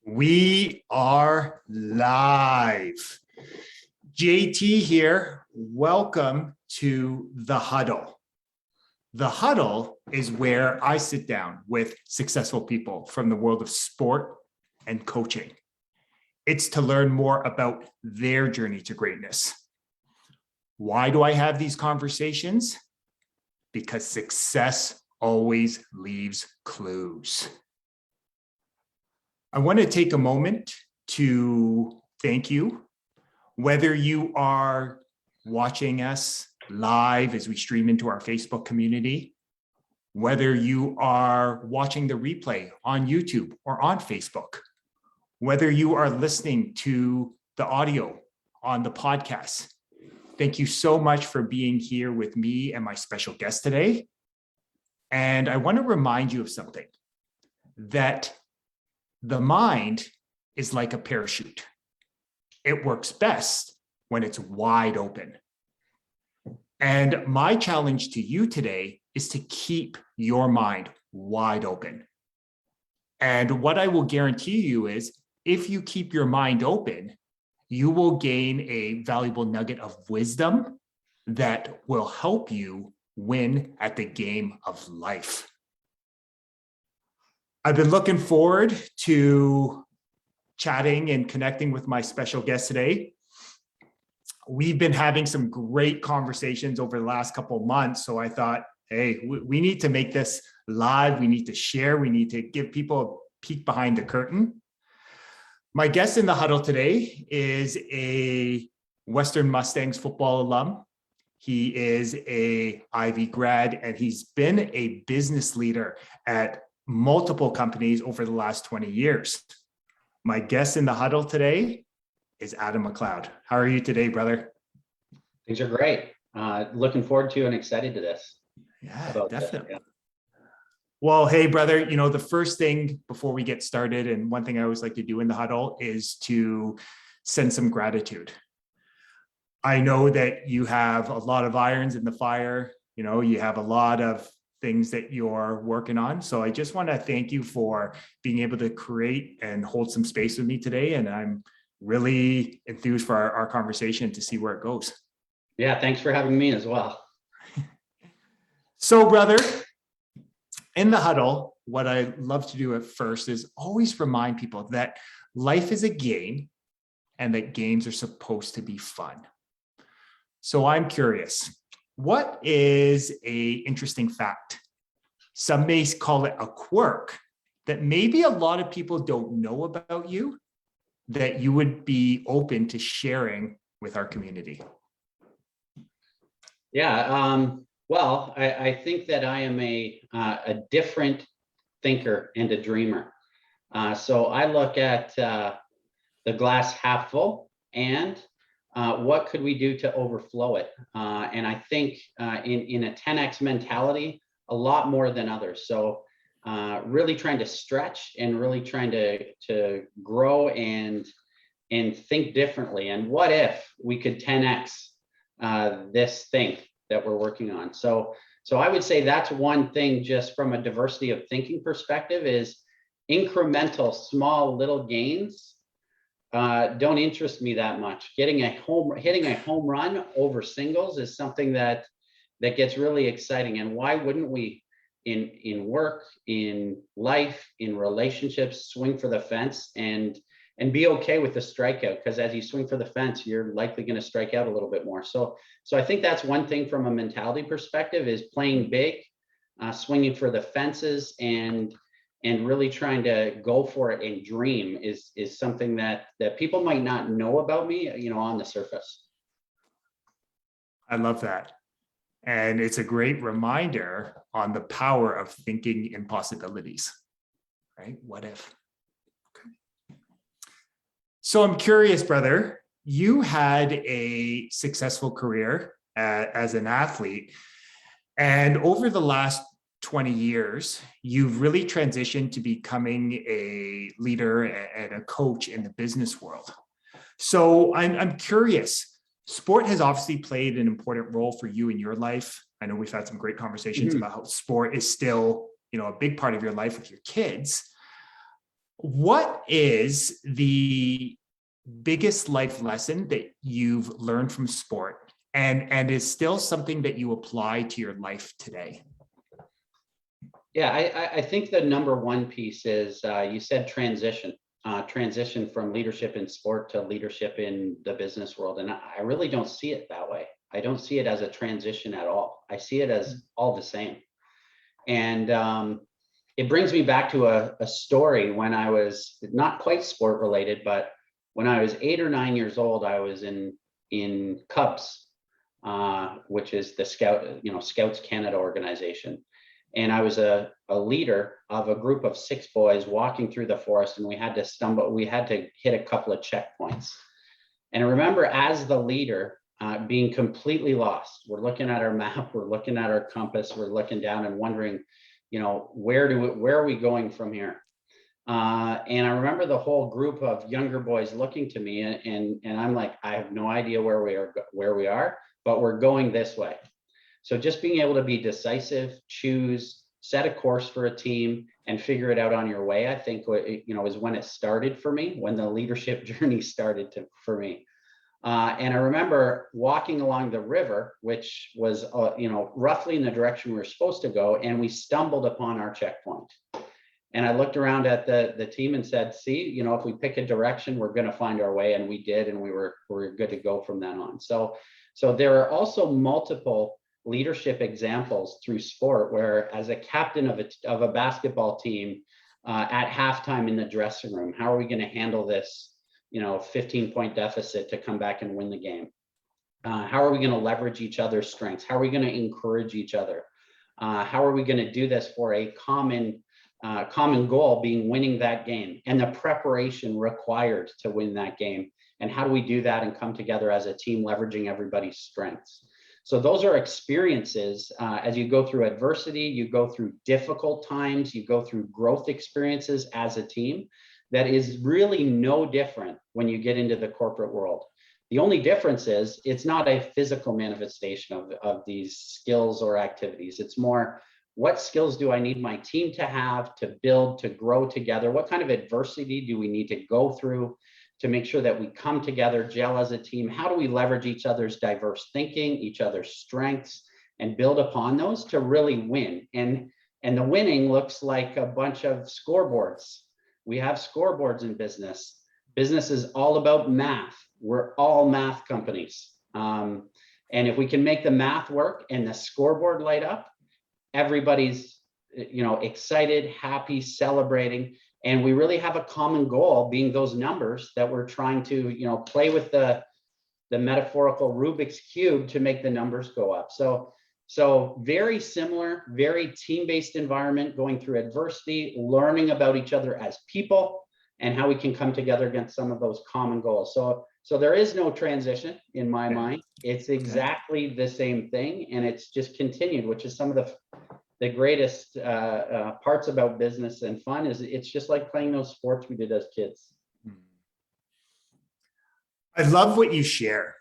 We are live. JT here. Welcome to The Huddle. The Huddle is where I sit down with successful people from the world of sport and coaching. It's to learn more about their journey to greatness. Why do I have these conversations? Because success always leaves clues. I want to take a moment to thank you, whether you are watching us live as we stream into our Facebook community, whether you are watching the replay on YouTube or on Facebook, whether you are listening to the audio on the podcast. Thank you so much for being here with me and my special guest today. And I want to remind you of something, that the mind is like a parachute. It works best when it's wide open. And my challenge to you today is to keep your mind wide open. And what I will guarantee you is if you keep your mind open, you will gain a valuable nugget of wisdom that will help you win at the game of life. I've been looking forward to chatting and connecting with my special guest today. We've been having some great conversations over the last couple of months. So I thought, hey, we need to make this live. We need to share. We need to give people a peek behind the curtain. My guest in the huddle today is a Western Mustangs football alum. He is a Ivy grad, and he's been a business leader at multiple companies over the last 20 years. My guest in the huddle today is Adam McLeod. How are you today, brother? Things are great. Looking forward to and excited to this. Yeah, definitely. Yeah. Well, hey, brother, the first thing before we get started, and one thing I always like to do in the huddle is to send some gratitude. I know that you have a lot of irons in the fire. You have a lot of things that you're working on. So I just want to thank you for being able to create and hold some space with me today. And I'm really enthused for our conversation to see where it goes. Yeah, thanks for having me as well. So, brother, in the huddle, what I love to do at first is always remind people that life is a game and that games are supposed to be fun. So I'm curious, what is an interesting fact? Some may call it a quirk that maybe a lot of people don't know about you that you would be open to sharing with our community. Yeah, well, I think that I am a different thinker and a dreamer. So I look at the glass half full and what could we do to overflow it? And I think in a 10x mentality, a lot more than others. So really trying to stretch and really trying to grow and think differently. And what if we could 10x this thing that we're working on? So I would say that's one thing, just from a diversity of thinking perspective, is incremental, small, little gains don't interest me that much. Hitting a home run over singles is something that gets really exciting. And why wouldn't we, in work, in life, in relationships, swing for the fence and be okay with the strikeout? Because as you swing for the fence, you're likely going to strike out a little bit more. So I think that's one thing from a mentality perspective, is playing big, swinging for the fences, and really trying to go for it and dream is something that people might not know about me, on the surface. I love that. And it's a great reminder on the power of thinking in possibilities, right? What if? Okay. So I'm curious, brother, you had a successful career as an athlete, and over the last 20 years, you've really transitioned to becoming a leader and a coach in the business world. So I'm curious, sport has obviously played an important role for you in your life. I know we've had some great conversations about how sport is still, a big part of your life with your kids. What is the biggest life lesson that you've learned from sport and is still something that you apply to your life today? Yeah, I think the number one piece is you said transition from leadership in sport to leadership in the business world. And I really don't see it that way. I don't see it as a transition at all. I see it as all the same. And it brings me back to a story when I was not quite sport related, but when I was 8 or 9 years old, I was in Cubs, which is the Scouts Canada organization. And I was a leader of a group of 6 boys walking through the forest, and we had to hit a couple of checkpoints. And I remember as the leader being completely lost. We're looking at our map, we're looking at our compass, we're looking down and wondering, where are we going from here? And I remember the whole group of younger boys looking to me, and I'm like, I have no idea where we are, but we're going this way. So just being able to be decisive, choose, set a course for a team, and figure it out on your way, I think, is when it started for me, when the leadership journey started for me. And I remember walking along the river, which was, roughly in the direction we were supposed to go, and we stumbled upon our checkpoint. And I looked around at the team and said, see, if we pick a direction, we're going to find our way. And we did, and we were good to go from then on. So there are also multiple leadership examples through sport where, as a captain of a basketball team, at halftime in the dressing room, how are we going to handle this 15-point deficit to come back and win the game? How are we going to leverage each other's strengths? How are we going to encourage each other? How are we going to do this for a common goal, being winning that game, and the preparation required to win that game? And how do we do that and come together as a team, leveraging everybody's strengths? So those are experiences as you go through adversity, you go through difficult times, you go through growth experiences as a team, that is really no different when you get into the corporate world. The only difference is it's not a physical manifestation of these skills or activities. It's more, what skills do I need my team to have to build, to grow together? What kind of adversity do we need to go through to make sure that we come together, gel as a team? How do we leverage each other's diverse thinking, each other's strengths, and build upon those to really win? And the winning looks like a bunch of scoreboards. We have scoreboards in business. Business is all about math. We're all math companies. And if we can make the math work and the scoreboard light up, everybody's excited, happy, celebrating. And we really have a common goal, being those numbers that we're trying to, play with the metaphorical Rubik's Cube to make the numbers go up. So very similar, very team-based environment, going through adversity, learning about each other as people, and how we can come together against some of those common goals. So there is no transition in my mind. It's exactly the same thing, and it's just continued, which is some of the greatest parts about business and fun. Is it's just like playing those sports we did as kids. I love what you share.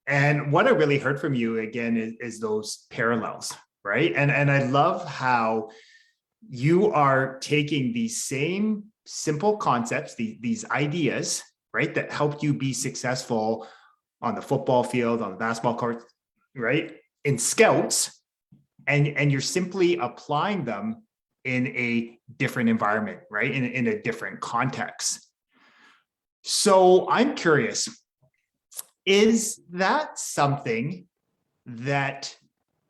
And what I really heard from you again is those parallels, right? And I love how you are taking these same simple concepts, these ideas, right, that helped you be successful on the football field, on the basketball court, right, in Scouts, and you're simply applying them in a different environment, right, in a different context. So I'm curious, is that something that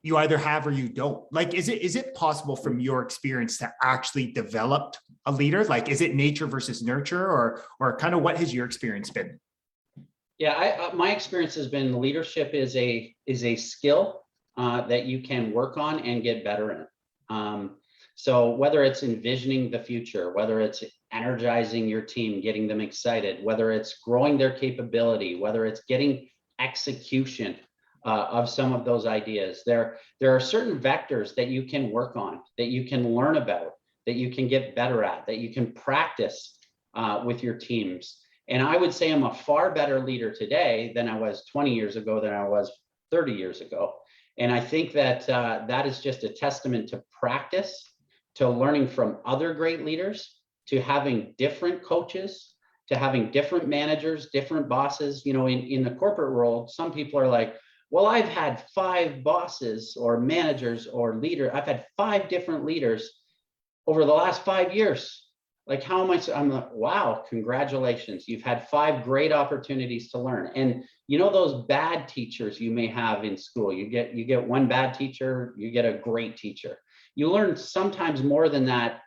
you either have or you don't? Like, is it possible from your experience to actually develop a leader? Like, is it nature versus nurture, or kind of what has your experience been? Yeah, my experience has been leadership is a skill that you can work on and get better in. So whether it's envisioning the future, whether it's energizing your team, getting them excited, whether it's growing their capability, whether it's getting execution of some of those ideas, there are certain vectors that you can work on, that you can learn about, that you can get better at, that you can practice with your teams. And I would say I'm a far better leader today than I was 20 years ago, than I was 30 years ago. And I think that that is just a testament to practice, to learning from other great leaders, to having different coaches, to having different managers, different bosses. In the corporate world, some people are like, well, I've had 5 bosses or managers or leaders. I've had 5 different leaders over the last 5 years. Like, how am I? I'm like, wow, congratulations. You've had 5 great opportunities to learn. And those bad teachers you may have in school, you get one bad teacher, you get a great teacher. You learn sometimes more than that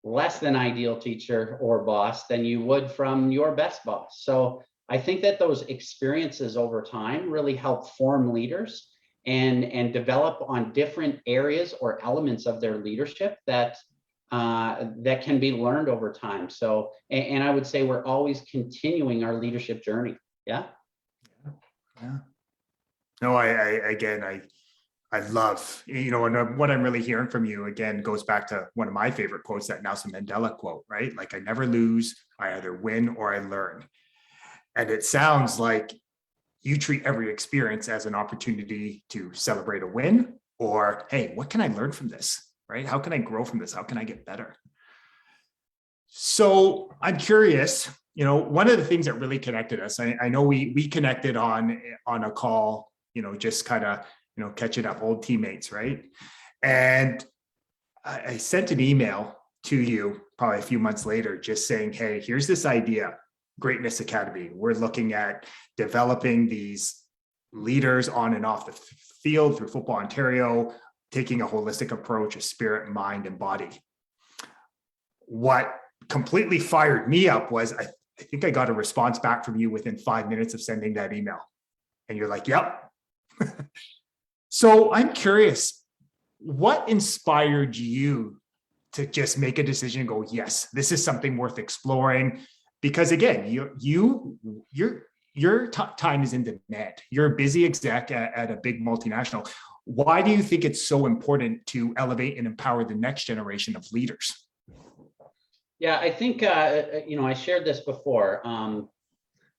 less than ideal teacher or boss than you would from your best boss. So I think that those experiences over time really help form leaders and develop on different areas or elements of their leadership that can be learned over time. So, and I would say we're always continuing our leadership journey. Yeah. Yeah. No, I love, and what I'm really hearing from you again goes back to one of my favorite quotes, that Nelson Mandela quote, right? Like, I never lose, I either win or I learn. And it sounds like you treat every experience as an opportunity to celebrate a win, or, hey, what can I learn from this, right? How can I grow from this? How can I get better? So I'm curious, one of the things that really connected us, I know we connected on a call, just kind of, catching up, old teammates, right? And I sent an email to you probably a few months later, just saying, hey, here's this idea, Greatness Academy. We're looking at developing these leaders on and off the field through Football Ontario, taking a holistic approach of spirit, mind, and body. What completely fired me up was I think I got a response back from you within 5 minutes of sending that email. And you're like, yep. So I'm curious, what inspired you to just make a decision and go, yes, this is something worth exploring? Because again, your time is in demand. You're a busy exec at a big multinational. Why do you think it's so important to elevate and empower the next generation of leaders? Yeah, I think, I shared this before.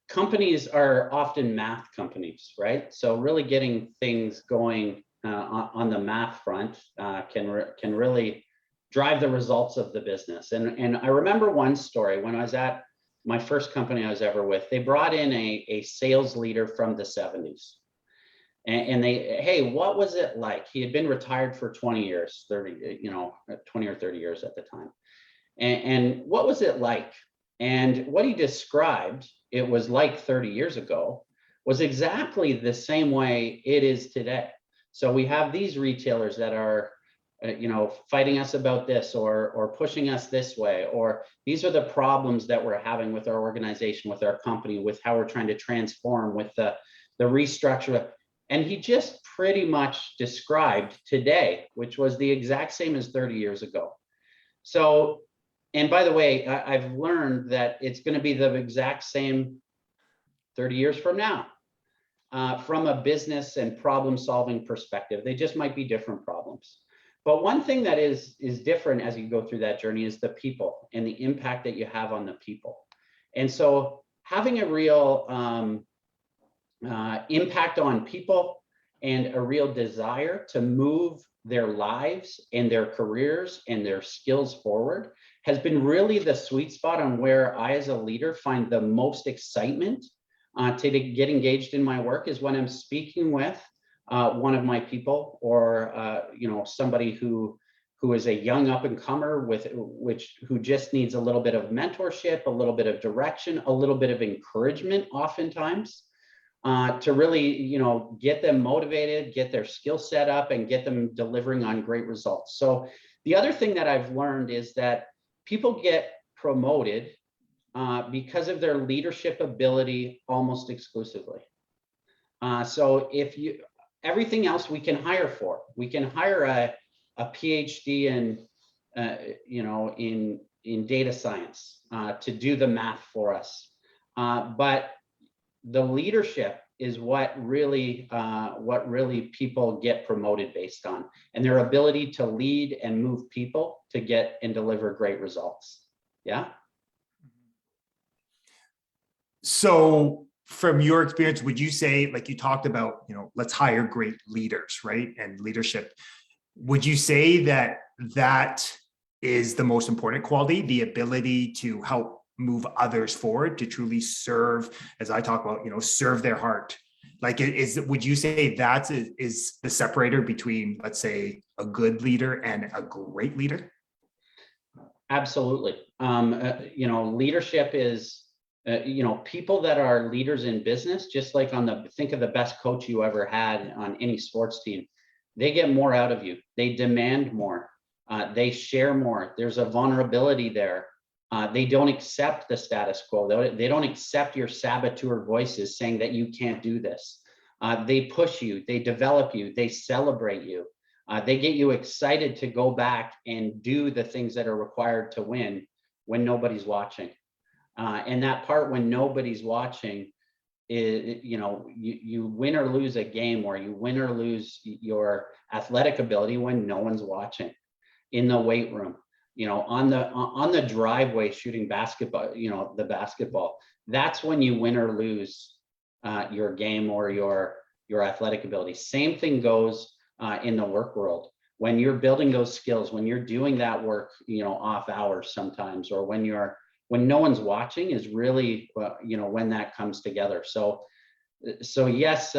Companies are often math companies, right? So really getting things going on the math front can really drive the results of the business. And I remember one story when I was at my first company I was ever with. They brought in a sales leader from the 70s. And hey, what was it like? He had been retired for 20 years, 20 or 30 years at the time. And what was it like? And what he described, it was like 30 years ago, was exactly the same way it is today. So we have these retailers that are, fighting us about this or pushing us this way, or these are the problems that we're having with our organization, with our company, with how we're trying to transform, with the restructure. And he just pretty much described today, which was the exact same as 30 years ago. So, and by the way, I've learned that it's going to be the exact same 30 years from now, from a business and problem solving perspective. They just might be different problems. But one thing that is different as you go through that journey is the people and the impact that you have on the people. And so having a real impact on people and a real desire to move their lives and their careers and their skills forward has been really the sweet spot on where I, as a leader, find the most excitement to get engaged in my work, is when I'm speaking with one of my people, or somebody who is a young up and comer who just needs a little bit of mentorship, a little bit of direction, a little bit of encouragement, oftentimes, to really get them motivated, get their skill set up, and get them delivering on great results. So the other thing that I've learned is that people get promoted because of their leadership ability almost exclusively. So everything else we can hire for. We can hire a PhD in data science to do the math for us. But the leadership is what really people get promoted based on, and their ability to lead and move people to get and deliver great results. Yeah. So from your experience, would you say, like you talked about, let's hire great leaders, right? And leadership. Would you say that is the most important quality, the ability to help move others forward, to truly serve, as I talk about, serve their heart. Like, would you say that is the separator between, let's say, a good leader and a great leader? Absolutely. Leadership is, people that are leaders in business, just like think of the best coach you ever had on any sports team. They get more out of you. They demand more. They share more. There's a vulnerability there. They don't accept the status quo. They don't accept your saboteur voices saying that you can't do this. They push you. They develop you. They celebrate you. They get you excited to go back and do the things that are required to win when nobody's watching. And that part when nobody's watching is, you win or lose a game, or you win or lose your athletic ability when no one's watching. In the weight room, on the driveway shooting basketball, the basketball, that's when you win or lose your game or your athletic ability. Same thing goes in the work world. When you're building those skills, when you're doing that work, off hours sometimes, or when no one's watching, is really, when that comes together. So yes,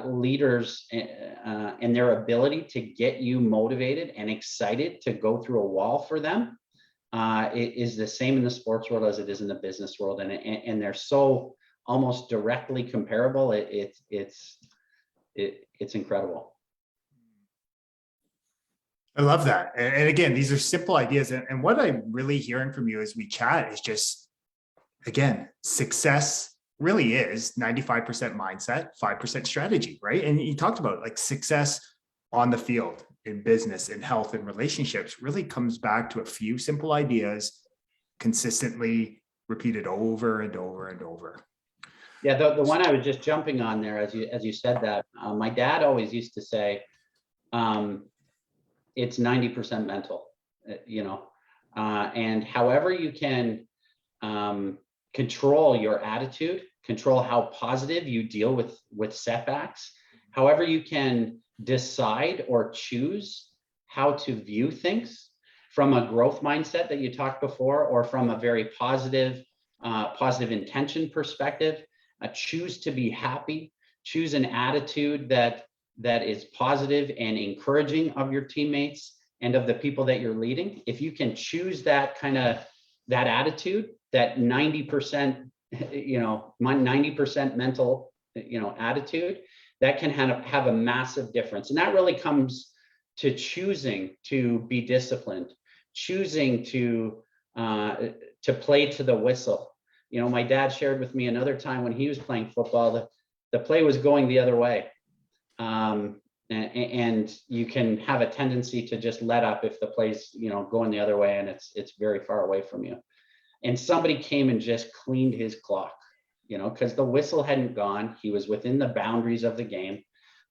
leaders and their ability to get you motivated and excited to go through a wall for them is the same in the sports world as it is in the business world, and they're so almost directly comparable. It's incredible. I love that. And again, these are simple ideas. And what I'm really hearing from you as we chat is just, again, success really is 95% mindset, 5% strategy, right? And you talked about like success on the field, in business, in health, and relationships really comes back to a few simple ideas consistently repeated over and over and over. Yeah, the one I was just jumping on there as you said that, my dad always used to say, it's 90% mental, and however you can control your attitude, control how positive you deal with setbacks, however you can decide or choose how to view things from a growth mindset that you talked before, or from a very positive intention perspective, choose to be happy, choose an attitude that is positive and encouraging of your teammates and of the people that you're leading. If you can choose that attitude, that 90%, 90% mental, attitude, that can have a massive difference. And that really comes to choosing to be disciplined, choosing to play to the whistle. My dad shared with me another time when he was playing football, the play was going the other way. And you can have a tendency to just let up if the play's, going the other way and it's very far away from you. And somebody came and just cleaned his clock, because the whistle hadn't gone. He was within the boundaries of the game.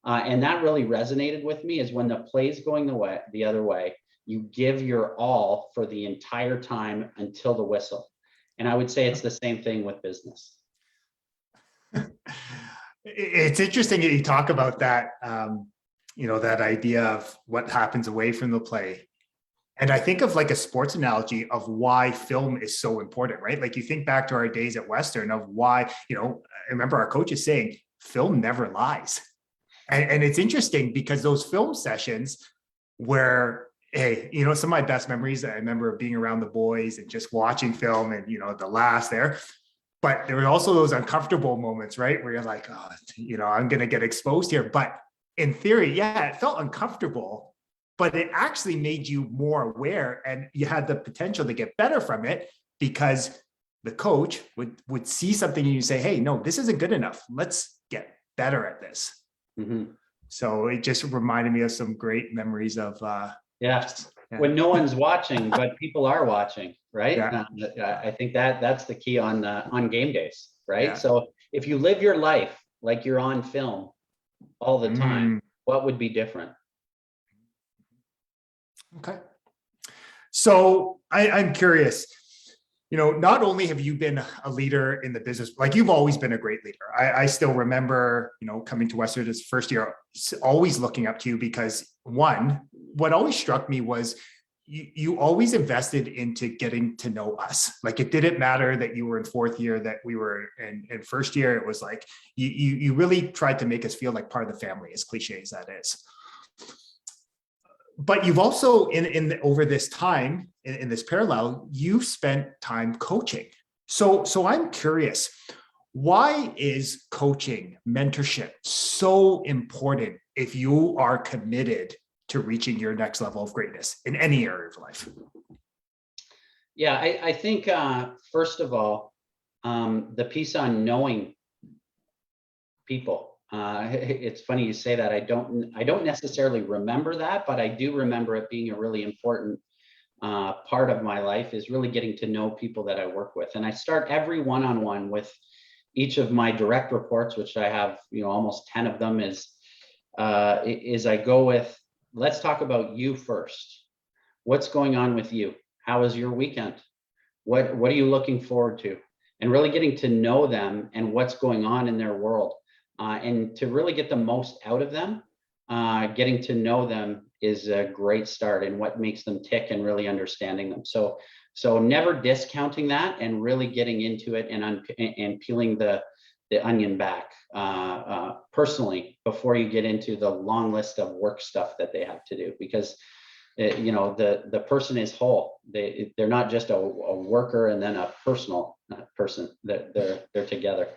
And that really resonated with me, is when the play's going the other way, you give your all for the entire time until the whistle. And I would say it's the same thing with business. It's interesting that you talk about that, that idea of what happens away from the play. And I think of like a sports analogy of why film is so important, right? Like you think back to our days at Western of why, I remember our coaches saying film never lies. And it's interesting because those film sessions where, hey, some of my best memories, I remember being around the boys and just watching film and, the laughs there. But there were also those uncomfortable moments, right? Where you're like, oh, I'm going to get exposed here. But in theory, yeah, it felt uncomfortable, but it actually made you more aware and you had the potential to get better from it because the coach would see something and you say, hey, no, this isn't good enough. Let's get better at this. Mm-hmm. So it just reminded me of some great memories of, when no one's watching, but people are watching, right? Yeah. I think that's the key on game days, right? Yeah. So if you live your life like you're on film all the time, what would be different? Okay. So I'm curious, not only have you been a leader in the business, like you've always been a great leader. I still remember, coming to Western this first year, always looking up to you because one, what always struck me was you always invested into getting to know us. Like, it didn't matter that you were in fourth year, that we were in first year. It was like, you really tried to make us feel like part of the family, as cliche as that is. But you've also, over this time, in this parallel, you've spent time coaching. So I'm curious, why is coaching, mentorship so important if you are committed to reaching your next level of greatness in any area of life? Yeah, I think, first of all, the piece on knowing people. It's funny you say that. I don't necessarily remember that, but I do remember it being a really important part of my life, is really getting to know people that I work with. And I start every one-on-one with each of my direct reports, which I have, almost 10 of them, is I go with, let's talk about you first. What's going on with you? How was your weekend? What are you looking forward to? And really getting to know them and what's going on in their world. And to really get the most out of them, getting to know them is a great start, and what makes them tick and really understanding them. So never discounting that, and really getting into it and peeling the onion back personally before you get into the long list of work stuff that they have to do, because the person is whole. They're not just a worker and then a personal person. They're together.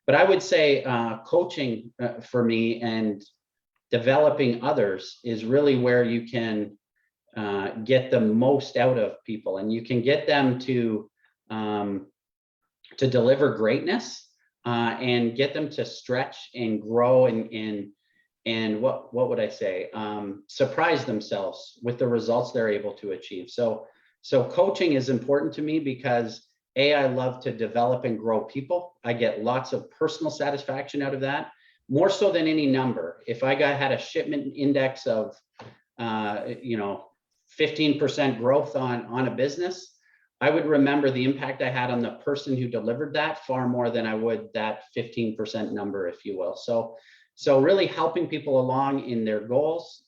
But I would say coaching for me and developing others is really where you can get the most out of people, and you can get them to deliver greatness and get them to stretch and grow and what would I say, surprise themselves with the results they're able to achieve. So coaching is important to me because I love to develop and grow people. I get lots of personal satisfaction out of that, more so than any number. If I had a shipment index of 15% growth on a business, I would remember the impact I had on the person who delivered that far more than I would that 15% number, if you will. So really helping people along in their goals,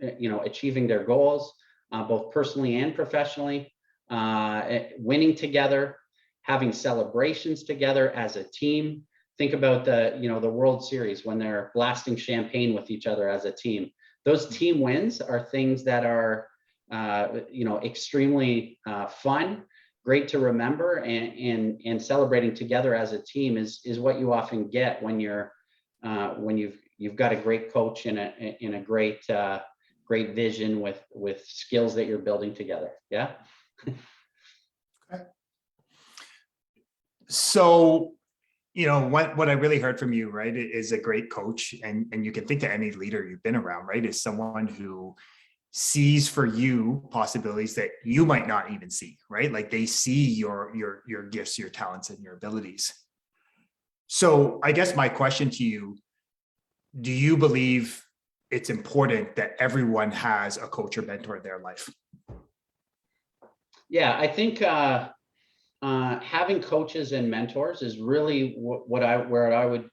achieving their goals, both personally and professionally, winning together, having celebrations together as a team. Think about the World Series when they're blasting champagne with each other as a team. Those team wins are things that are, extremely fun, great to remember, and celebrating together as a team is what you often get when you've got a great coach and a great vision with skills that you're building together. Yeah. Okay. So, what I really heard from you, right, is a great coach, and you can think to any leader you've been around, right, is someone who sees for you possibilities that you might not even see, right? Like, they see your gifts, your talents, and your abilities. So I guess my question to you, do you believe it's important that everyone has a coach or mentor in their life? Yeah, I think having coaches and mentors is really what I would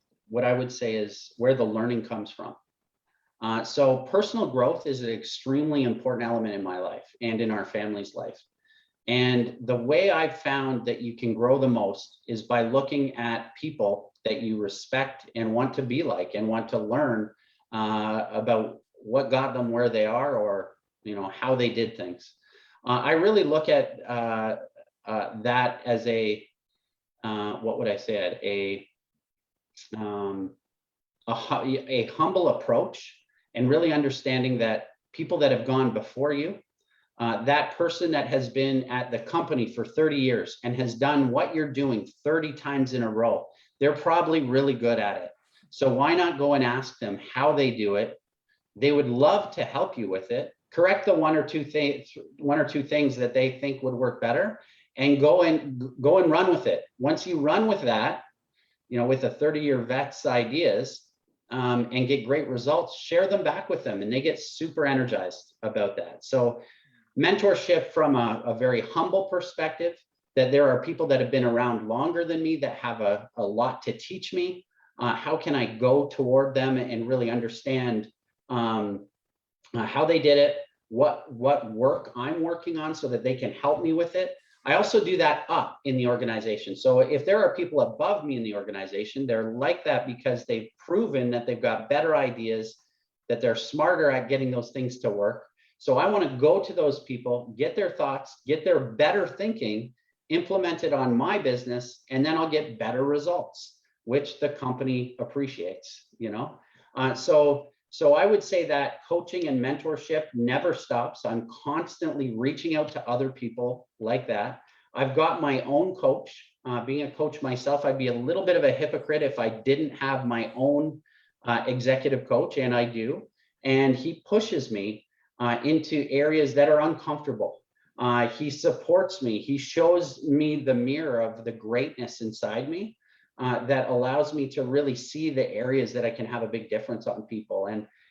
say is where the learning comes from. So personal growth is an extremely important element in my life and in our family's life. And the way I've found that you can grow the most is by looking at people that you respect and want to be like, and want to learn about what got them where they are, or how they did things. I really look at that as a humble approach, and really understanding that people that have gone before you, that person that has been at the company for 30 years and has done what you're doing 30 times in a row, they're probably really good at it. So why not go and ask them how they do it? They would love to help you with it. Correct the one or two things that they think would work better, and go and run with it. Once you run with that, with a 30-year vet's ideas, and get great results, share them back with them, and they get super energized about that. So mentorship from a very humble perspective, that there are people that have been around longer than me that have a lot to teach me. How can I go toward them and really understand how they did it, what work I'm working on so that they can help me with it. I also do that up in the organization. So if there are people above me in the organization, they're like that because they've proven that they've got better ideas, that they're smarter at getting those things to work. So I want to go to those people, get their thoughts, get their better thinking, implement it on my business, and then I'll get better results, which the company appreciates, you know? So I would say that coaching and mentorship never stops. I'm constantly reaching out to other people like that. I've got my own coach. Being a coach myself, I'd be a little bit of a hypocrite if I didn't have my own executive coach, and I do. And he pushes me into areas that are uncomfortable. He supports me. He shows me the mirror of the greatness inside me. That allows me to really see the areas that I can have a big difference on people.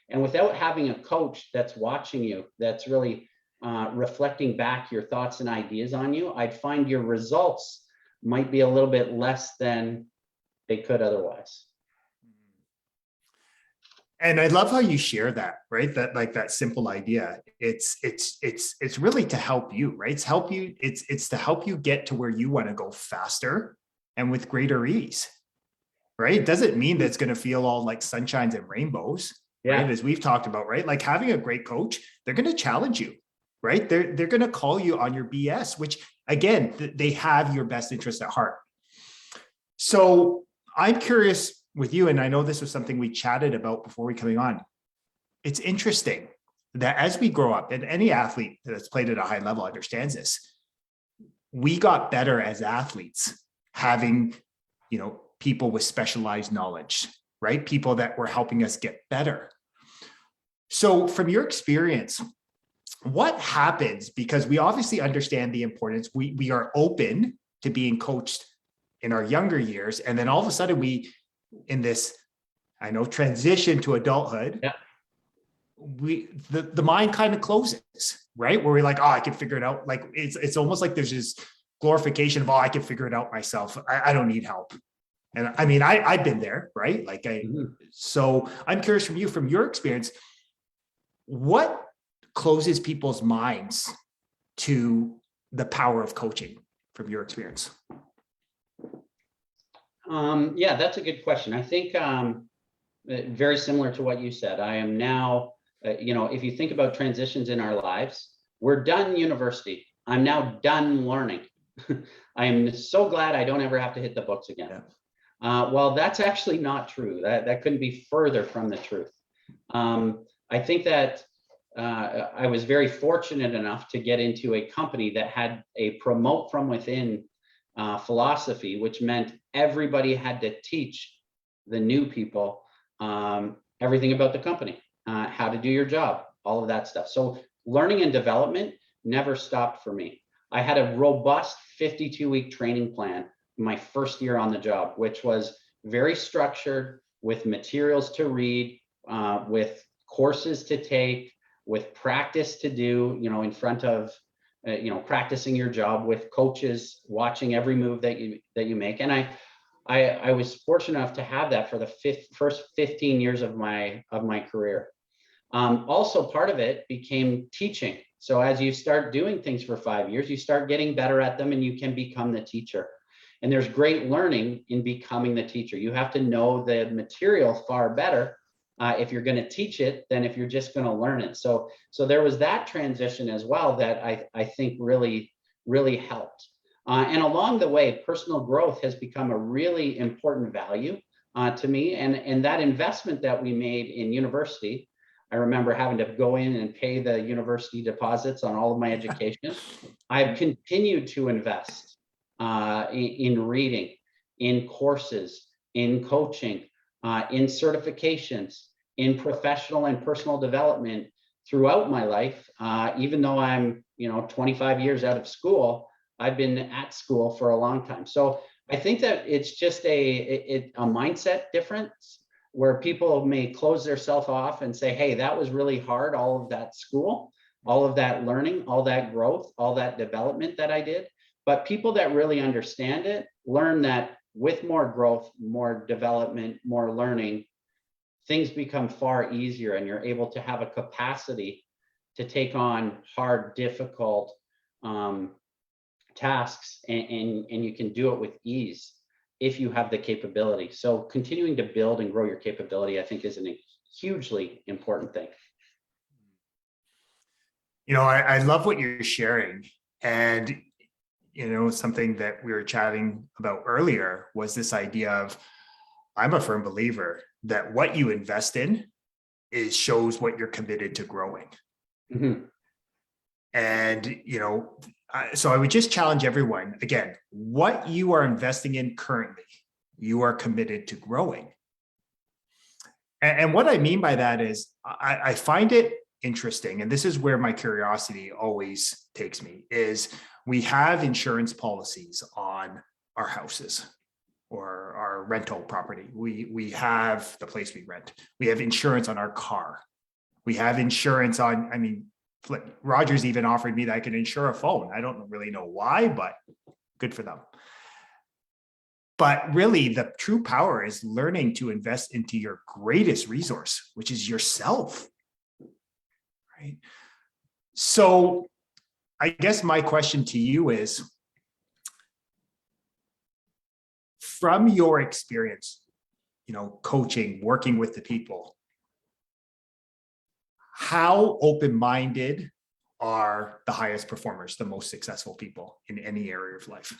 And without having a coach that's watching you, that's really reflecting back your thoughts and ideas on you, I'd find your results might be a little bit less than they could otherwise. And I love how you share that, right? That like that simple idea. It's really to help you, right? It's to help you get to where you want to go faster and with greater ease, right? It doesn't mean that it's going to feel all like sunshines and rainbows, right? As we've talked about, right? Like having a great coach, they're going to challenge you, right? They're going to call you on your BS, which again, they have your best interest at heart. So I'm curious with you, and I know this was something we chatted about before we coming on. It's interesting that as we grow up, and any athlete that's played at a high level understands this, we got better as athletes having, you know, people with specialized knowledge, right? People that were helping us get better. So from your experience, what happens? Because we obviously understand the importance. We are open to being coached in our younger years. And then all of a sudden we, in this, I know, transition to adulthood, the mind kind of closes, right? Where we're like, oh, I can figure it out. Like it's almost like there's this glorification of, oh, I can figure it out myself. I don't need help. And I mean, I've been there, right? Like so I'm curious from you, from your experience, what closes people's minds to the power of coaching from your experience? Yeah, that's a good question. I think very similar to what you said. I am now, you know, if you think about transitions in our lives, we're done university. I'm now done learning. I am so glad I don't ever have to hit the books again. Well, that's actually not true. That couldn't be further from the truth. I think that I was very fortunate enough to get into a company that had a promote from within philosophy, which meant everybody had to teach the new people everything about the company, how to do your job, all of that stuff. So learning and development never stopped for me. I had a robust 52-week training plan my first year on the job, which was very structured, with materials to read, with courses to take, with practice to do, you know, in front of, you know, practicing your job with coaches, watching every move that you make. And I was fortunate enough to have that for the first 15 years of my career. Also, part of it became teaching. So as you start doing things for 5 years, you start getting better at them and you can become the teacher. And there's great learning in becoming the teacher. You have to know the material far better if you're going to teach it than if you're just going to learn it. So there was that transition as well that I think really helped. And along the way, personal growth has become a really important value to me. And that investment that we made in university, I remember having to go in and pay the university deposits on all of my education. I've continued to invest in reading, in courses, in coaching, in certifications, in professional and personal development throughout my life. Even though I'm, 25 years out of school, I've been at school for a long time. So I think that it's just a mindset difference where people may close themselves off and say, hey, that was really hard, all of that school, all of that learning, all that growth, all that development that I did. But people that really understand it learn that with more growth, more development, more learning, things become far easier and you're able to have a capacity to take on hard, difficult tasks, and you can do it with ease if you have the capability. So continuing to build and grow your capability, I think, is a hugely important thing. I love what you're sharing. And, something that we were chatting about earlier was this idea of, I'm a firm believer that what you invest in shows what you're committed to growing. Mm-hmm. And, so I would just challenge everyone, again, what you are investing in currently, you are committed to growing. And what I mean by that is I find it interesting, and this is where my curiosity always takes me, is we have insurance policies on our houses or our rental property. We have the place we rent. We have insurance on our car. We have insurance on, Rogers even offered me that I could insure a phone. I don't really know why, but good for them. But really, the true power is learning to invest into your greatest resource, which is yourself. Right? So I guess my question to you is, from your experience, coaching, working with the people, how open-minded are the highest performers, the most successful people in any area of life?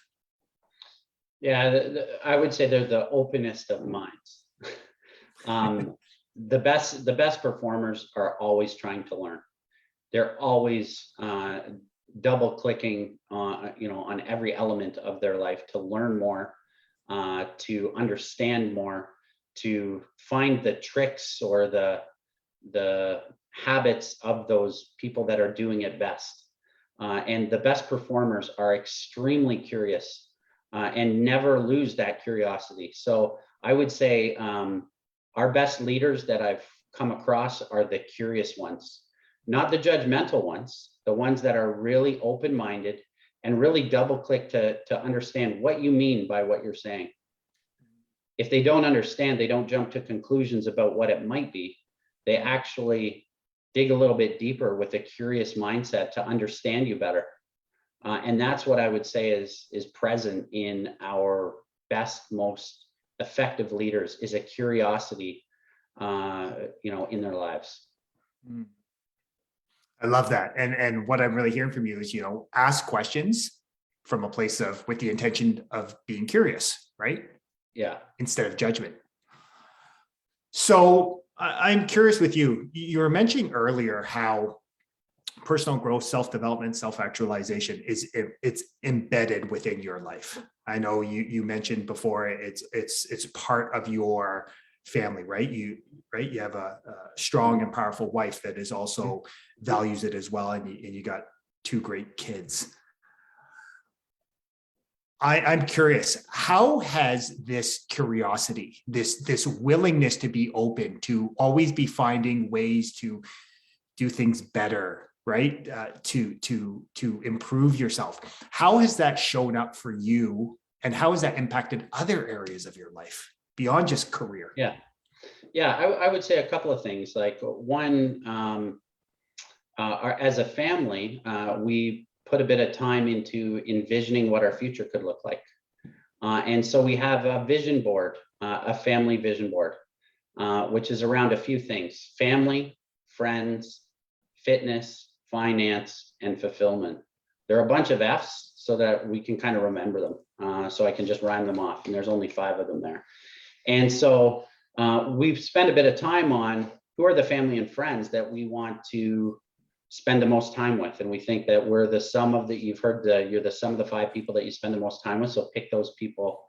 Yeah, I would say they're the openest of minds. The best performers are always trying to learn. They're always double clicking on every element of their life to learn more, to understand more, to find the tricks or the habits of those people that are doing it best. And the best performers are extremely curious and never lose that curiosity. So I would say our best leaders that I've come across are the curious ones, not the judgmental ones, the ones that are really open-minded and really double click to understand what you mean by what you're saying. If they don't understand, they don't jump to conclusions about what it might be. They actually dig a little bit deeper with a curious mindset to understand you better. And that's what I would say is present in our best, most effective leaders, is a curiosity, in their lives. I love that. And what I'm really hearing from you is, ask questions from a place of, with the intention of being curious, right? Yeah. Instead of judgment. So I'm curious with you. You were mentioning earlier how personal growth, self-development, self-actualization it's embedded within your life. I know you mentioned before it's part of your family, right? You have a strong and powerful wife that is also values it as well, and you got 2 great kids. I'm curious, how has this curiosity, this willingness to be open, to always be finding ways to do things better, right? To improve yourself. How has that shown up for you, and how has that impacted other areas of your life beyond just career? Yeah, I would say a couple of things. Like one, as a family, we put a bit of time into envisioning what our future could look like. And so we have a vision board, a family vision board, which is around a few things: family, friends, fitness, finance, and fulfillment. There are a bunch of F's so that we can kind of remember them. So I can just rhyme them off, and there's only 5 of them there. And so we've spent a bit of time on who are the family and friends that we want to spend the most time with. And we think that we're the sum of you're the sum of the 5 people that you spend the most time with. So pick those people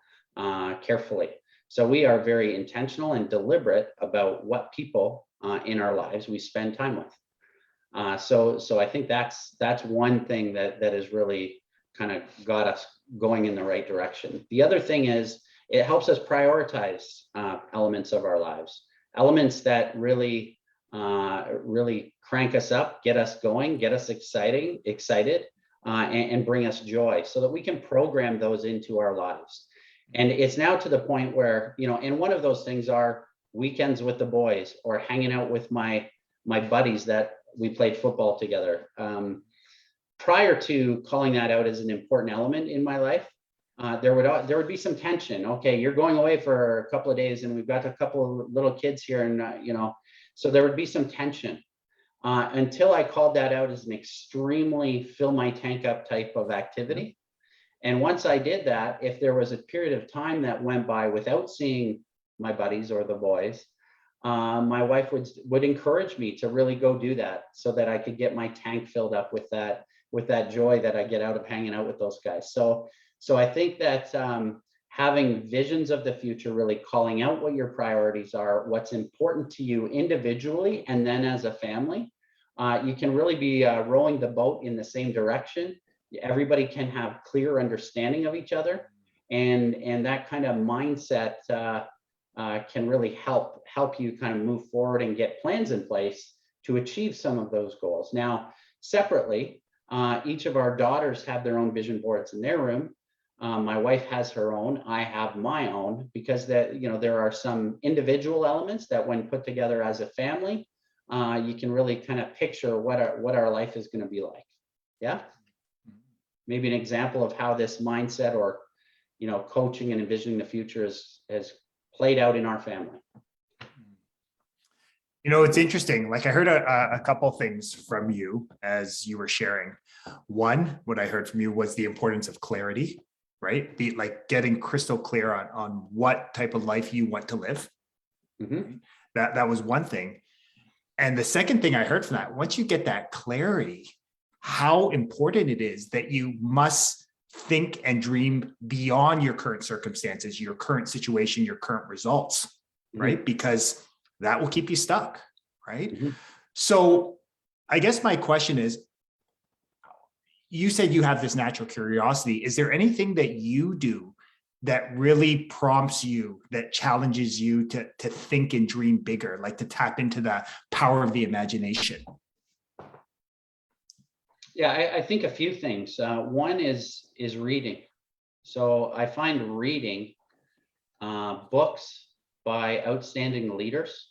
carefully. So we are very intentional and deliberate about what people in our lives we spend time with. So I think that's one thing that has really kind of got us going in the right direction. The other thing is it helps us prioritize elements of our lives, elements that really crank us up, get us going, get us excited, and bring us joy, so that we can program those into our lives. And it's now to the point where, and one of those things are weekends with the boys, or hanging out with my buddies that we played football together. Prior to calling that out as an important element in my life, there would be some tension. Okay, you're going away for a couple of days, and we've got a couple of little kids here, and so there would be some tension until I called that out as an extremely fill my tank up type of activity. And once I did that, if there was a period of time that went by without seeing my buddies or the boys, my wife would encourage me to really go do that so that I could get my tank filled up with that joy that I get out of hanging out with those guys. So I think that having visions of the future, really calling out what your priorities are, what's important to you individually, and then as a family, you can really be rowing the boat in the same direction. Everybody can have clear understanding of each other, and that kind of mindset can really help you kind of move forward and get plans in place to achieve some of those goals. Now, separately, each of our daughters have their own vision boards in their room. My wife has her own. I have my own, because there are some individual elements that, when put together as a family, you can really kind of picture what our life is going to be like. Yeah. Maybe an example of how this mindset or, coaching and envisioning the future has played out in our family. It's interesting. Like, I heard a couple things from you as you were sharing. One, what I heard from you was the importance of clarity, right? Getting crystal clear on what type of life you want to live. Mm-hmm. That was one thing. And the second thing I heard from that, once you get that clarity, how important it is that you must think and dream beyond your current circumstances, your current situation, your current results, mm-hmm. right? Because that will keep you stuck, right? Mm-hmm. So I guess my question is, you said you have this natural curiosity. Is there anything that you do that really prompts you, that challenges you to think and dream bigger, like to tap into the power of the imagination? Yeah, I think a few things. One is reading. So I find reading books by outstanding leaders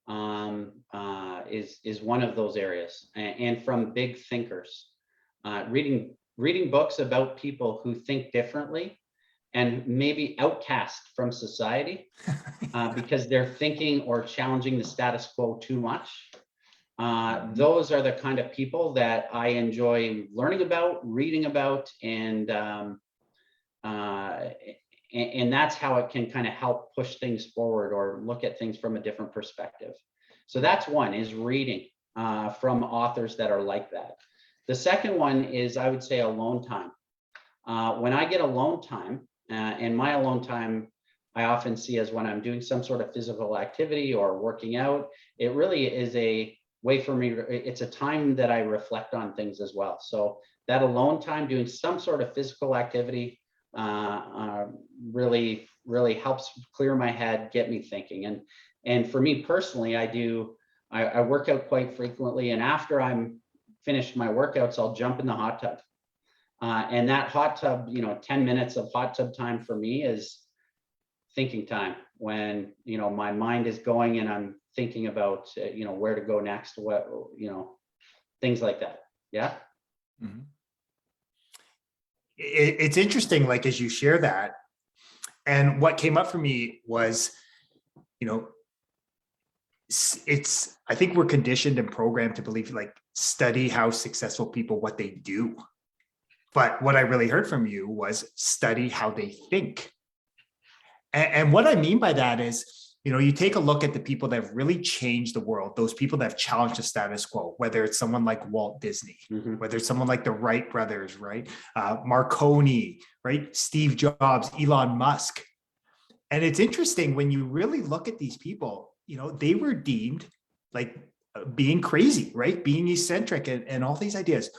is one of those areas, and from big thinkers. Reading books about people who think differently and maybe outcast from society because they're thinking or challenging the status quo too much. Those are the kind of people that I enjoy learning about, reading about, and that's how it can kind of help push things forward or look at things from a different perspective. So that's one, is reading from authors that are like that. The second one is, I would say, alone time. When I get alone time, and my alone time, I often see as when I'm doing some sort of physical activity or working out. It really is a way for me, it's a time that I reflect on things as well. So that alone time, doing some sort of physical activity, really helps clear my head, get me thinking. And for me personally, I work out quite frequently, and after I'm finished my workouts, I'll jump in the hot tub. And that hot tub, 10 minutes of hot tub time for me is thinking time, when, my mind is going and I'm thinking about, where to go next, what, things like that. Yeah. Mm-hmm. It's interesting, like, as you share that, and what came up for me was, I think we're conditioned and programmed to believe, like, study how successful people, what they do. But what I really heard from you was study how they think. And what I mean by that is, you take a look at the people that have really changed the world, those people that have challenged the status quo, whether it's someone like Walt Disney, mm-hmm. whether it's someone like the Wright brothers, right? Marconi, right? Steve Jobs, Elon Musk. And it's interesting when you really look at these people, they were deemed like being crazy, right? Being eccentric and all these ideas.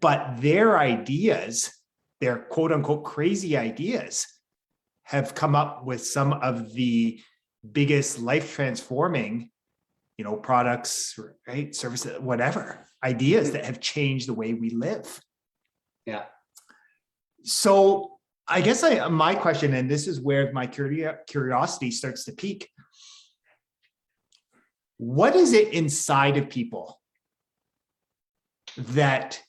But their ideas, their quote unquote crazy ideas, have come up with some of the biggest life transforming, products, right? Services, whatever, ideas that have changed the way we live. Yeah. So I guess my question, and this is where my curiosity starts to peak. What is it inside of people that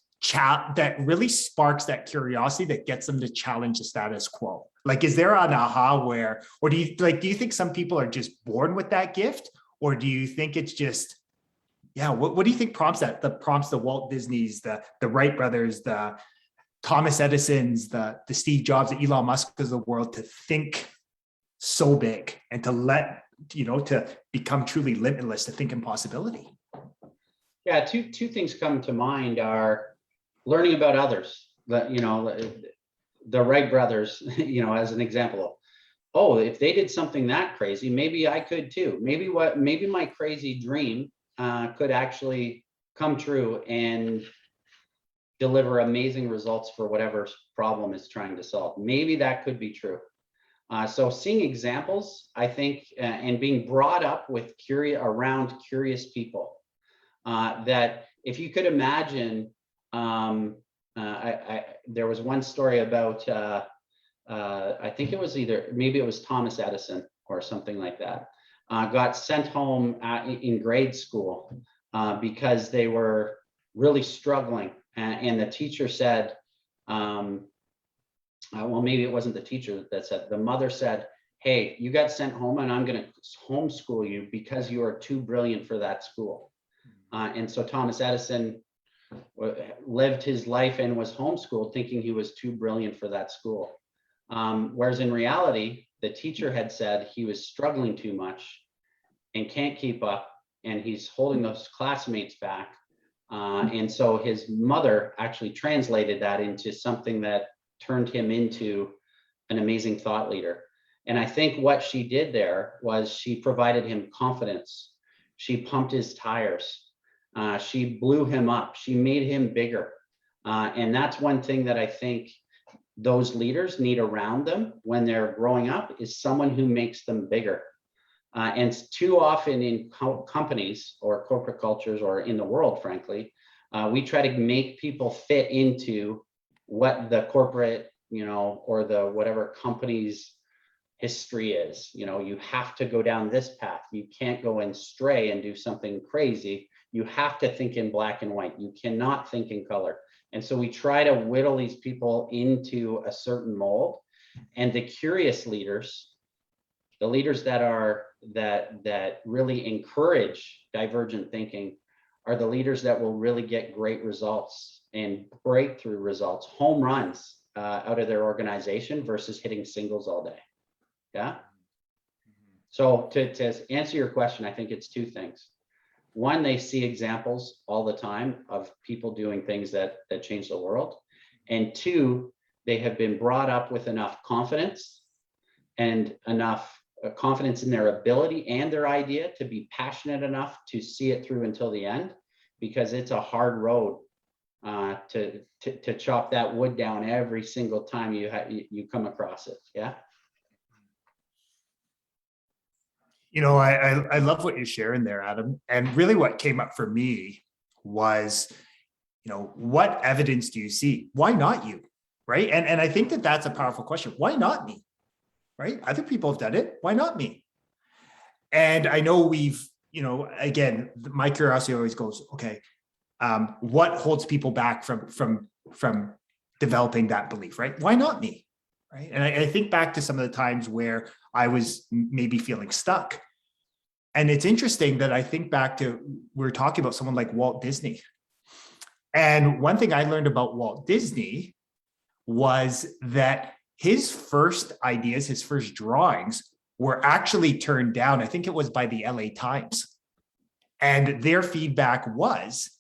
that really sparks that curiosity that gets them to challenge the status quo? Like, is there an aha where, or do you think some people are just born with that gift? Or do you think it's just, yeah, what do you think prompts that? Prompts the Walt Disneys, the Wright brothers, the Thomas Edisons, the Steve Jobs, the Elon Musk of the world to think so big and to become truly limitless, to think in Yeah, two things come to mind are learning about others. The Wright brothers, as an example. Oh, if they did something that crazy, maybe I could too. Maybe my crazy dream could actually come true and deliver amazing results for whatever problem is trying to solve. Maybe that could be true. So seeing examples, I think, and being brought up with around curious people, that if you could imagine, there was one story about, I think it was maybe it was Thomas Edison or something like that, got sent home in grade school because they were really struggling. And the teacher said, well, maybe it wasn't the teacher that said, the mother said, hey, you got sent home and I'm going to homeschool you because you are too brilliant for that school. And so Thomas Edison lived his life and was homeschooled thinking he was too brilliant for that school. Whereas in reality, the teacher had said he was struggling too much and can't keep up, and he's holding those classmates back. And so his mother actually translated that into something that turned him into an amazing thought leader. And I think what she did there was she provided him confidence. She pumped his tires. She blew him up. She made him bigger. And that's one thing that I think those leaders need around them when they're growing up, is someone who makes them bigger. And too often in companies or corporate cultures or in the world, frankly, we try to make people fit into what the corporate, or the whatever company's history is. You have to go down this path. You can't go and stray and do something crazy. You have to think in black and white. You cannot think in color. And so we try to whittle these people into a certain mold. And the curious leaders, the leaders that really encourage divergent thinking, are the leaders that will really get great results and breakthrough results, home runs out of their organization versus hitting singles all day. Yeah. So to answer your question, I think it's two things. One, they see examples all the time of people doing things that change the world. And two, they have been brought up with enough confidence and enough confidence in their ability and their idea to be passionate enough to see it through until the end, because it's a hard road to chop that wood down every single time you come across it. Yeah. I love what you're sharing there, Adam. And really what came up for me was, what evidence do you see? Why not you? Right. And I think that's a powerful question. Why not me? Right. Other people have done it. Why not me? And I know again, my curiosity always goes, okay, what holds people back from developing that belief, right? Why not me? Right. And I think back to some of the times where I was maybe feeling stuck. And it's interesting that I think back to, we were talking about someone like Walt Disney. And one thing I learned about Walt Disney was that his first ideas, his first drawings were actually turned down. I think it was by the LA Times. And their feedback was,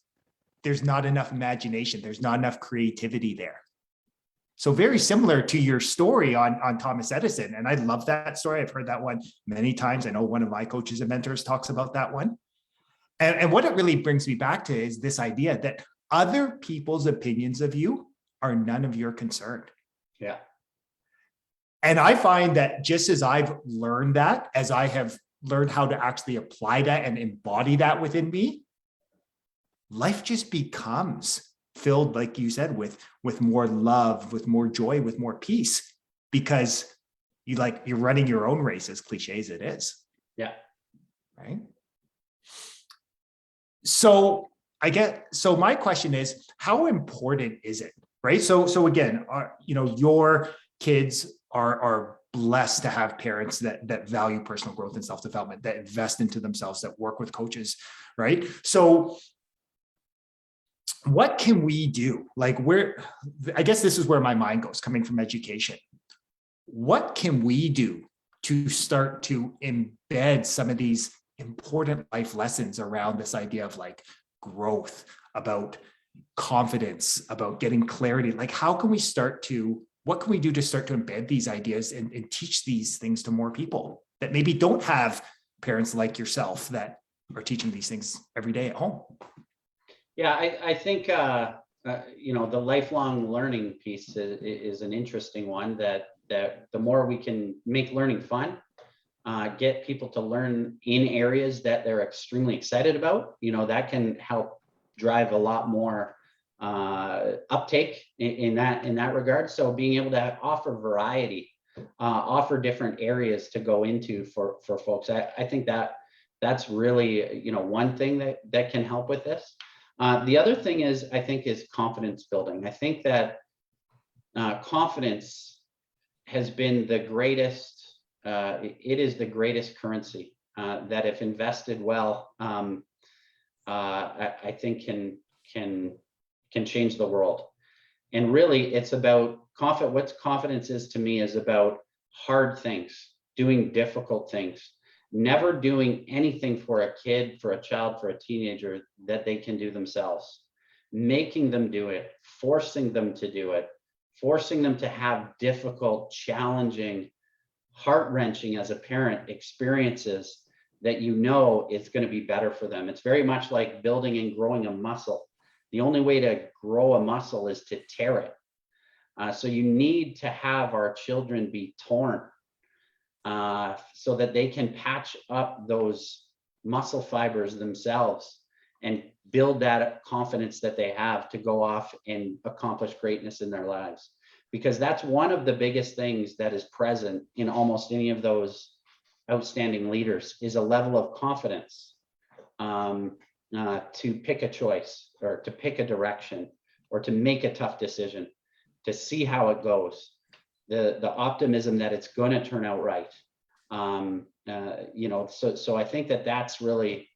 there's not enough imagination. There's not enough creativity there. So very similar to your story on Thomas Edison. And I love that story. I've heard that one many times. I know one of my coaches and mentors talks about that one. And what it really brings me back to is this idea that other people's opinions of you are none of your concern. Yeah. And I find that just as I've learned that, as I have learned how to actually apply that and embody that within me, life just becomes filled, like you said, with more love, with more joy, with more peace, because you're running your own race, as cliche as it is. Yeah. Right. So so my question is, how important is it, right? So again, your kids are blessed to have parents that value personal growth and self-development, that invest into themselves, that work with coaches, right? So what can we do? Like, I guess this is where my mind goes, coming from education. What can we do to start to embed some of these important life lessons around this idea of like growth, about confidence, about getting clarity? Like, what can we do to start to embed these ideas and teach these things to more people that maybe don't have parents like yourself that are teaching these things every day at home? Yeah, I think, the lifelong learning piece is an interesting one, that the more we can make learning fun, get people to learn in areas that they're extremely excited about, that can help drive a lot more uptake in that regard. So being able to offer variety, offer different areas to go into for folks, I think that's really, one thing that can help with this. The other thing is confidence building. I think that confidence has been the greatest, it is the greatest currency that, if invested well, I think can change the world. And really, it's about what confidence is to me is about hard things, doing difficult things, never doing anything for a kid, for a child, for a teenager that they can do themselves, making them do it, forcing them to do it, forcing them to have difficult, challenging, heart-wrenching as a parent experiences that it's going to be better for them. It's very much like building and growing a muscle. The only way to grow a muscle is to tear it. So you need to have our children be torn so that they can patch up those muscle fibers themselves and build that confidence that they have to go off and accomplish greatness in their lives. Because that's one of the biggest things that is present in almost any of those outstanding leaders, is a level of confidence to pick a choice, or to pick a direction, or to make a tough decision, to see how it goes, the optimism that it's going to turn out right. So I think that's really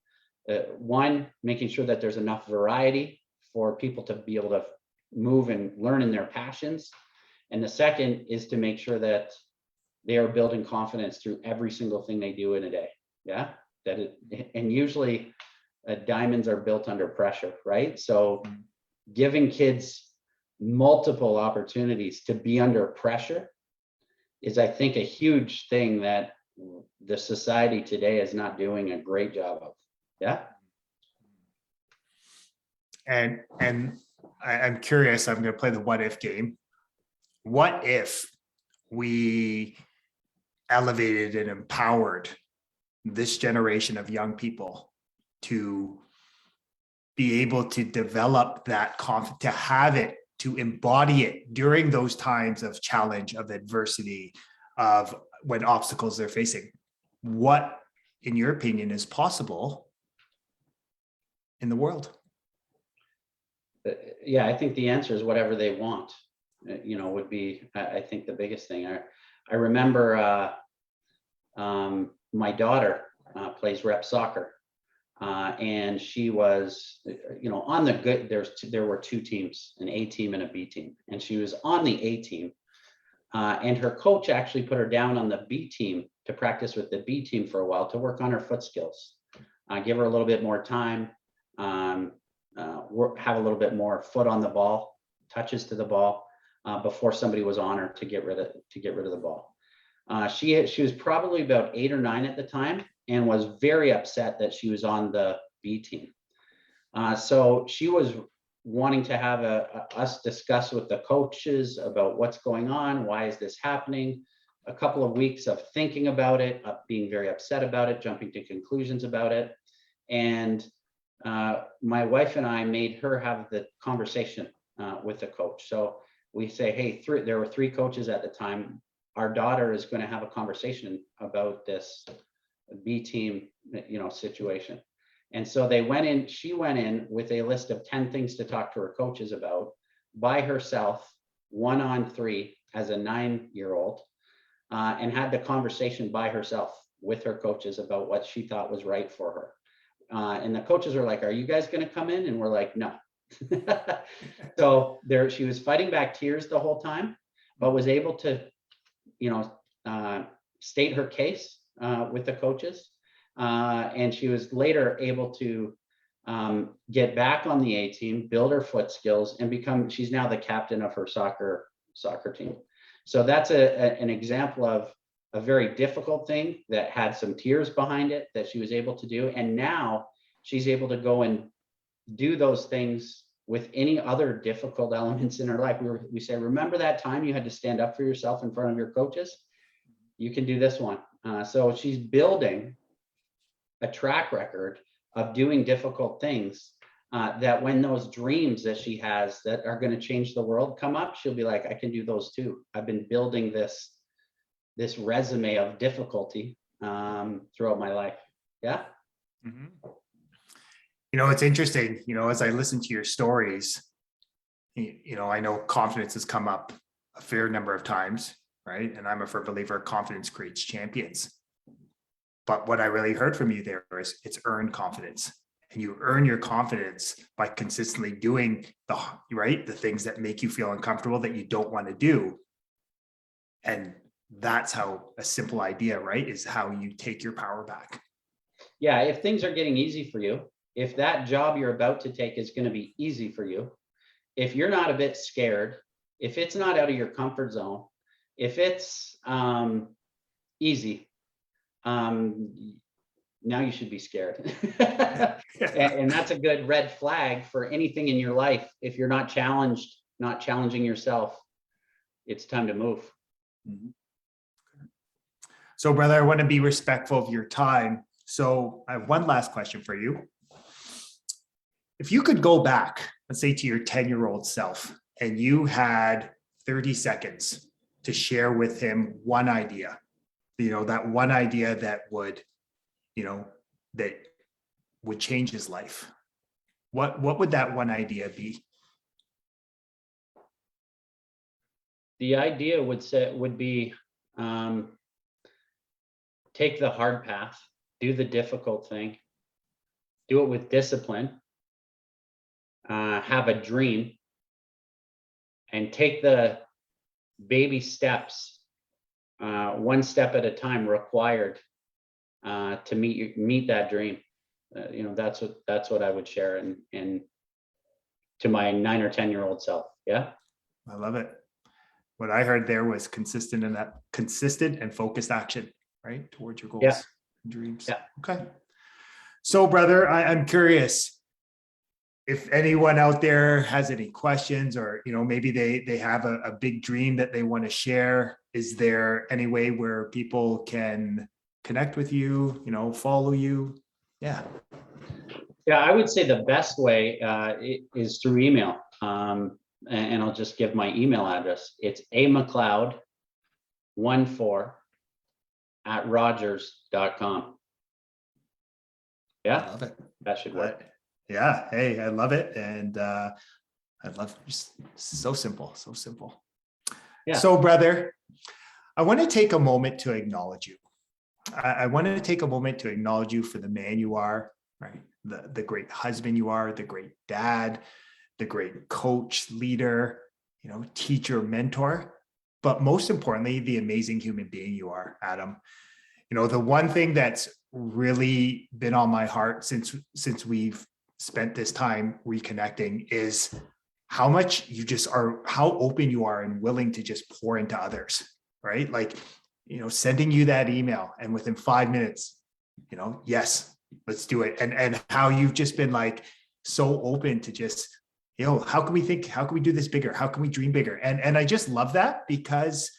one, making sure that there's enough variety for people to be able to move and learn in their passions. And the second is to make sure that they are building confidence through every single thing they do in a day. Yeah. And usually diamonds are built under pressure, right? So giving kids multiple opportunities to be under pressure is, I think, a huge thing that the society today is not doing a great job of. Yeah. And I'm curious, I'm going to play the what if game. What if we elevated and empowered this generation of young people to be able to develop that confidence, to have it, to embody it during those times of challenge, of adversity, of when obstacles they're facing? What, in your opinion, is possible in the world? Yeah, I think the answer is whatever they want, would be, I think, the biggest thing. I remember my daughter plays rep soccer, and she was, on the good, there were two teams, an A team and a B team, and she was on the A team, and her coach actually put her down on the B team to practice with the B team for a while, to work on her foot skills, give her a little bit more time, have a little bit more foot on the ball, touches to the ball, before somebody was on her to get rid of the ball. She was probably about 8 or 9 at the time, and was very upset that she was on the B team. So she was wanting to have us discuss with the coaches about what's going on, why is this happening. A couple of weeks of thinking about it, being very upset about it, jumping to conclusions about it, and my wife and I made her have the conversation with the coach. So we say, hey, there were 3 coaches at the time. Our daughter is going to have a conversation about this B team, situation. And so she went in with a list of 10 things to talk to her coaches about by herself, 1-on-3 as a 9-year-old, and had the conversation by herself with her coaches about what she thought was right for her. And the coaches are like, are you guys going to come in? And we're like, no. So she was fighting back tears the whole time, but was able to, state her case with the coaches. And she was later able to get back on the A team, build her foot skills, and she's now the captain of her soccer team. So that's an example of a very difficult thing that had some tears behind it that she was able to do. And now she's able to go and do those things with any other difficult elements in her life. We say, remember that time you had to stand up for yourself in front of your coaches? You can do this one. So she's building a track record of doing difficult things that when those dreams that she has that are going to change the world come up, she'll be like, I can do those too. I've been building this resume of difficulty throughout my life. Yeah. Mm-hmm. It's interesting, as I listen to your stories, I know confidence has come up a fair number of times, right? And I'm a firm believer confidence creates champions. But what I really heard from you there is it's earned confidence. And you earn your confidence by consistently doing the things that make you feel uncomfortable, that you don't want to do. And that's how a simple idea, right, is how you take your power back. Yeah, if things are getting easy for you, if that job you're about to take is going to be easy for you, if you're not a bit scared, if it's not out of your comfort zone, if it's easy, now you should be scared. And that's a good red flag for anything in your life. If you're not challenging yourself, it's time to move. Mm-hmm. So, brother, I want to be respectful of your time. So I have one last question for you. If you could go back, let's say to your 10-year-old self, and you had 30 seconds to share with him one idea, that one idea that would change his life, what would that one idea be? The idea would be take the hard path, do the difficult thing, do it with discipline, have a dream, and take the baby steps, one step at a time required to meet that dream. That's what I would share and to my 9 or 10-year-old self. Yeah. I love it. What I heard there was consistent and focused action, right, towards your goals and dreams. Yeah. Okay. So, brother, I'm curious if anyone out there has any questions, or maybe they have a big dream that they want to share. Is there any way where people can connect with you, follow you? Yeah, I would say the best way is through email. And I'll just give my email address. It's amcleod14@rogers.com. Yeah, I love it. That should work. Yeah. Hey, I love it. And I love just so simple. Yeah. So, brother, I want to take a moment to acknowledge you. I want to take a moment to acknowledge you for the man you are, right? The great husband you are, the great dad, the great coach, leader, teacher, mentor, but most importantly, the amazing human being you are, Adam. The one thing that's really been on my heart since we've spent this time reconnecting is how much you just are, how open you are and willing to just pour into others, right? Like, sending you that email and within 5 minutes, yes, let's do it. And how you've just been like so open to just, how can we think, how can we do this bigger? How can we dream bigger? And I just love that because,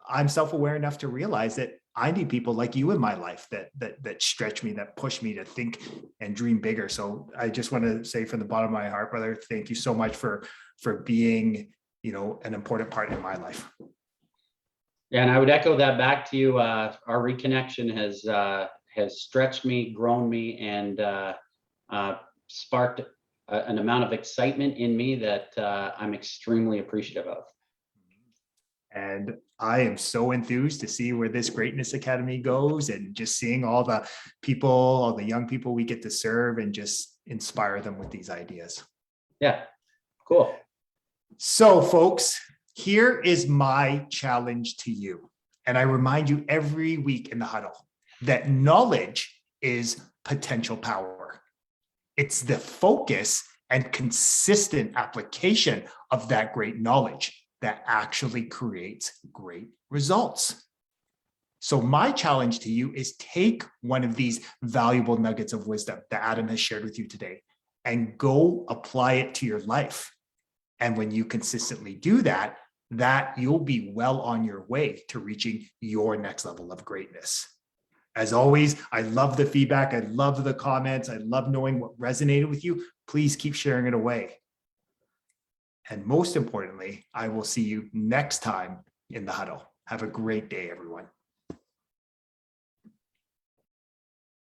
I'm self-aware enough to realize that I need people like you in my life that stretch me, that push me to think and dream bigger. So I just want to say from the bottom of my heart, brother, thank you so much for being, an important part in my life. Yeah, and I would echo that back to you. Our reconnection has stretched me, grown me, and sparked an amount of excitement in me that I'm extremely appreciative of. And I am so enthused to see where this Greatness Academy goes, and just seeing all the people, all the young people we get to serve, and just inspire them with these ideas. Yeah, cool. So folks, here is my challenge to you. And I remind you every week in the huddle that knowledge is potential power. It's the focus and consistent application of that great knowledge that actually creates great results. So my challenge to you is take one of these valuable nuggets of wisdom that Adam has shared with you today and go apply it to your life. And when you consistently do that, you'll be well on your way to reaching your next level of greatness. As always, I love the feedback. I love the comments. I love knowing what resonated with you. Please keep sharing it away. And most importantly, I will see you next time in the huddle. Have a great day, everyone.